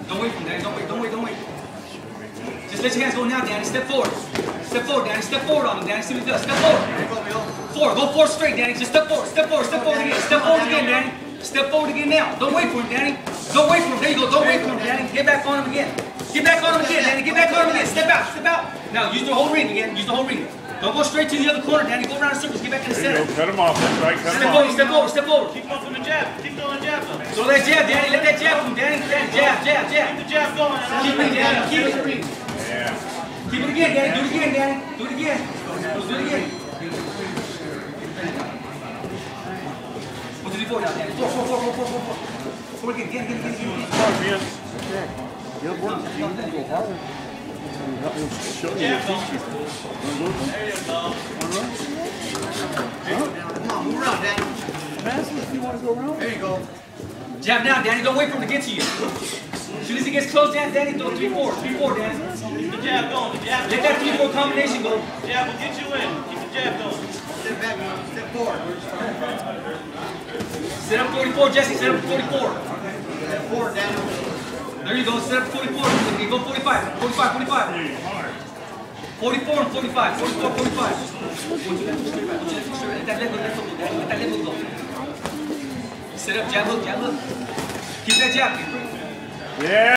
Don't wait for him, Danny. Don't wait. Just let your hands go now, Danny. Step forward. Step forward, Danny. Step forward on him, Danny. See what he does. Step forward. Forward. Go forward straight, Danny. Just step forward. Step forward again. Step forward again, Danny. Step forward again now. Don't wait for him, Danny. Don't wait for him. There you go. Don't wait for him, Danny. Get back on him again. Get back on him again, Danny. Get back on him again. Step out. Now, use the whole ring again. Use the whole ring. Don't go straight to the other corner, Danny. Go around in circles. Get back in the center. Cut him off. That's right. Cut him off. Step forward. Keep going from the jab. Keep throwing the jab though. Throw that jab, Danny. Let that jab come, Danny. Jab. Keep the jab going. Keep it, Danny. Keep it. Yeah. Keep it again, Danny. Do it again, Danny. Do it again. Let's do it again. 1, 2, 3, 4 now, Danny. 4. 4 again. Get. Come on, man. You'll work. You can go harder. He'll show you. Jab going. Teach you. There you go. Come on, move around, Danny. Pass it if you want to go around. There you go. Jab now, Danny. Don't wait for him to get to you. As soon as he gets close, Danny, throw 3-4. 3-4, Danny. Keep the jab going. The jab. Let that 3-4 combination go. Jab will get you in. Keep the jab going. Step back, step forward. Set up 44, Jesse. Set up 44. Step forward, Danny. There you go. Set up 44. You go 45. 45. 44 and 45. 44, 45. Let that leg go, Let that leg go. Set up, jab hook. Keep that jab. Yeah.